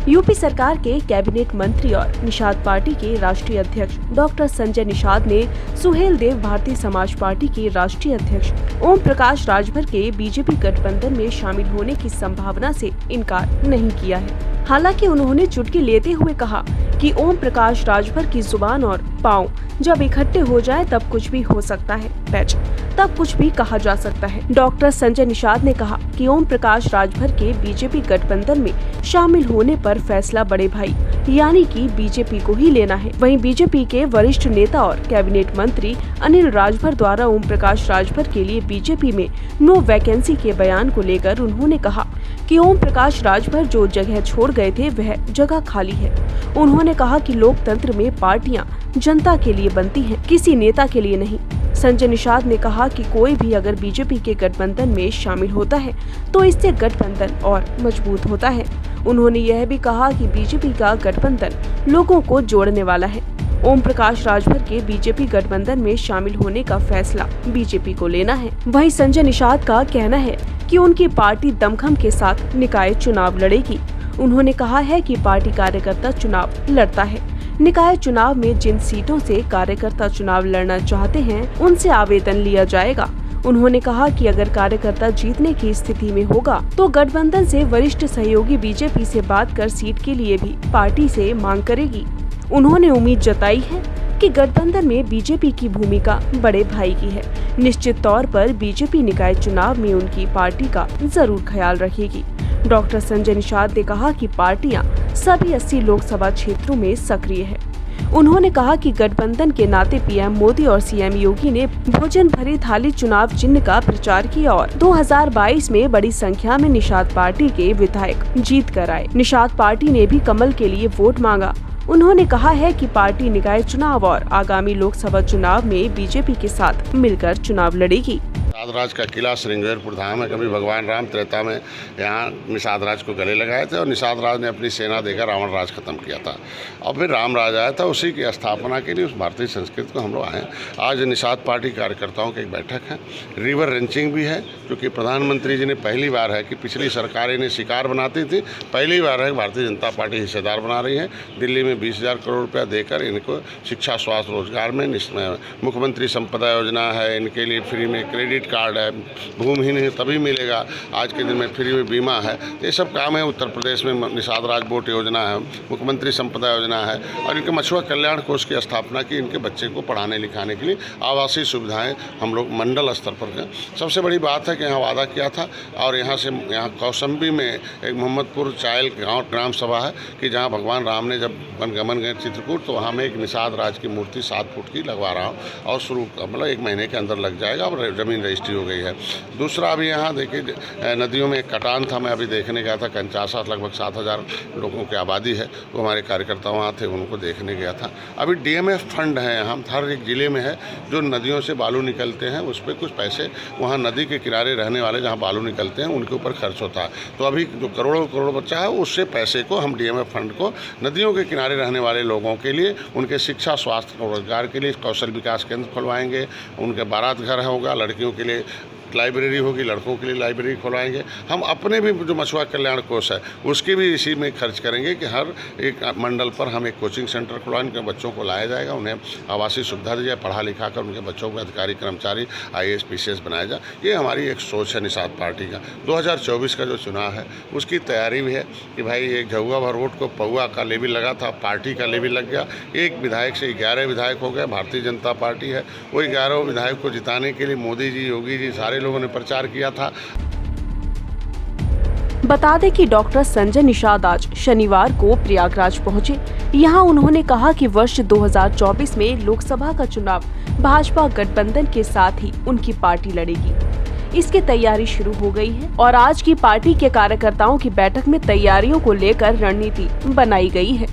UP सरकार के cabinet मंत्री और निषाद पार्टी के राष्ट्रीय अध्यक्ष डॉक्टर संजय निषाद ने सुहेल देव भारतीय समाज पार्टी के राष्ट्रीय अध्यक्ष ओम प्रकाश राजभर के बीजेपी गठबंधन में शामिल होने की संभावना से इनकार नहीं किया है। हालांकि उन्होंने चुटकी लेते हुए कहा कि ओम प्रकाश राजभर की जुबान और पांव जब इकट्ठे हो जाए तब कुछ भी हो सकता है, पैच तब कुछ भी कहा जा सकता है। डॉक्टर संजय निषाद ने कहा कि ओम प्रकाश राजभर के बीजेपी गठबंधन में शामिल होने पर फैसला बड़े भाई यानी कि बीजेपी को ही लेना है। वहीं बीजेपी के वरिष्ठ नेता और कैबिनेट मंत्री अनिल राजभर द्वारा ओम प्रकाश राजभर के लिए बीजेपी में नो वैकेंसी के बयान को लेकर उन्होंने कहा कि ओम प्रकाश राजभर जो जगह छोड़ गए थे वह जगह खाली है। उन्होंने कहा कि लोकतंत्र में पार्टियां जनता के लिए बनती हैं, किसी नेता के लिए नहीं। संजय निषाद ने कहा कि कोई भी अगर बीजेपी के गठबंधन में शामिल होता है तो इससे गठबंधन और मजबूत होता है। उन्होंने यह भी कहा कि बीजेपी का गठबंधन लोगों को जोड़ने वाला है। ओम प्रकाश राजभर के बीजेपी गठबंधन में शामिल होने का फैसला बीजेपी को लेना है। वहीं संजय निषाद का कहना है कि उनकी पार्टी दमखम के साथ निकाय चुनाव लड़ेगी। उन्होंने कहा है कि पार्टी कार्यकर्ता चुनाव लड़ता है। निकाय चुनाव में जिन सीटों से कार्यकर्ता चुनाव लड़ना चाहते हैं उनसे आवेदन लिया जाएगा। उन्होंने कहा कि अगर कार्यकर्ता जीतने की स्थिति में होगा तो गठबंधन से वरिष्ठ सहयोगी बीजेपी से बात कर सीट के लिए भी पार्टी से मांग करेगी। उन्होंने उम्मीद जताई है कि गठबंधन में बीजेपी की भूमिका बड़े भाई की है। निश्चित तौर पर बीजेपी निकाय चुनाव में उनकी पार्टी का जरूर ख्याल रखेगी। डॉक्टर संजय निषाद ने कहा कि पार्टियां सभी 80 लोकसभा क्षेत्रों में सक्रिय है। उन्होंने कहा कि गठबंधन के नाते पीएम मोदी और सीएम योगी ने भोजन भरी थाली चुनाव चिन्ह का प्रचार किया और 2022 में बड़ी संख्या में निषाद पार्टी के विधायक जीत कर आए। निषाद पार्टी ने भी कमल के लिए वोट मांगा। उन्होंने कहा है कि पार्टी निकाय चुनाव और आगामी लोकसभा चुनाव में बीजेपी के साथ मिलकर चुनाव लड़ेगी। निषाद राज का किला श्रृंगेरपुर धाम है। कभी भगवान राम त्रेता में यहाँ निषाद राज को गले लगाए थे और निषाद राज ने अपनी सेना देकर रावण राज खत्म किया था और फिर राम राज आया था। उसी की स्थापना के लिए उस भारतीय संस्कृति को हम लोग आए। आज निषाद पार्टी कार्यकर्ताओं की एक बैठक है। रिवर रेंचिंग भी है क्योंकि प्रधानमंत्री जी ने पहली बार है कि पिछली सरकारें इन्हें शिकार बनाती थी, पहली बार है भारतीय जनता पार्टी हिस्सेदार बना रही है। दिल्ली में 20,000 करोड़ रुपया देकर इनको शिक्षा, स्वास्थ्य, रोजगार में मुख्यमंत्री संपदा योजना है, इनके लिए फ्री में क्रेडिट कार्ड है, भूमिहीन है तभी मिलेगा, आज के दिन में फ्री में बीमा है। ये सब काम है। उत्तर प्रदेश में निषाद राज बोट योजना है, मुख्यमंत्री संपदा योजना है और इनके मछुआ कल्याण कोष की स्थापना की। इनके बच्चे को पढ़ाने लिखाने के लिए आवासीय सुविधाएं हम लोग मंडल स्तर पर हैं। सबसे बड़ी बात है कि यहाँ वादा किया था और यहाँ कौशंबी में एक मोहम्मदपुर चायल गाँव ग्राम सभा है कि जहाँ भगवान राम ने जब वनगमन गए चित्रकूट, तो वहाँ मैं एक निषाद राज की मूर्ति 7 फुट की लगवा रहा हूँ और शुरू मतलब 1 महीने के अंदर लग जाएगा और जमीन रजिस्ट्री हो गई है। दूसरा अभी यहाँ देखिए नदियों में एक कटान था, मैं अभी देखने गया था। कंचासा लगभग 7,000 लोगों की आबादी है, वो हमारे कार्यकर्ता वहाँ थे, उनको देखने गया था। अभी डीएमएफ फंड है यहाँ हर एक ज़िले में है, जो नदियों से बालू निकलते हैं उस पर कुछ पैसे वहाँ नदी के किनारे रहने वाले जहाँ बालू निकलते हैं उनके ऊपर खर्च होता है। तो अभी जो करोड़ों बच्चा है उससे पैसे को हम डीएमएफ फंड को नदियों के किनारे रहने वाले लोगों के लिए उनके शिक्षा, स्वास्थ्य, रोजगार के लिए कौशल विकास केंद्र खुलवाएंगे। उनके बारात घर होगा, लड़कियों के लिए लाइब्रेरी होगी, लड़कों के लिए लाइब्रेरी खुलवाएंगे। हम अपने भी जो मछुआ कल्याण कोष है उसकी भी इसी में खर्च करेंगे कि हर एक मंडल पर हम एक कोचिंग सेंटर खुलवाएंगे, बच्चों को लाया जाएगा, उन्हें आवासीय सुविधा दी जाए, पढ़ा लिखा कर उनके बच्चों को अधिकारी, कर्मचारी, IAS PCS बनाया जाए। ये हमारी एक सोच है निषाद पार्टी का। 2024 का जो चुनाव है उसकी तैयारी भी है कि भाई एक झुआ भर वोट को पौआ का लेवल लगा था, पार्टी का लेवल लग गया। एक विधायक से 11 विधायक हो गए। भारतीय जनता पार्टी है, वो 11 विधायक को जिताने के लिए मोदी जी, योगी जी, सारे लोगों ने प्रचार किया था। बता दें कि डॉक्टर संजय निषाद आज शनिवार को प्रयागराज पहुंचे। यहां उन्होंने कहा कि वर्ष 2024 में लोकसभा का चुनाव भाजपा गठबंधन के साथ ही उनकी पार्टी लड़ेगी। इसकी तैयारी शुरू हो गई है और आज की पार्टी के कार्यकर्ताओं की बैठक में तैयारियों को लेकर रणनीति बनाई गई है।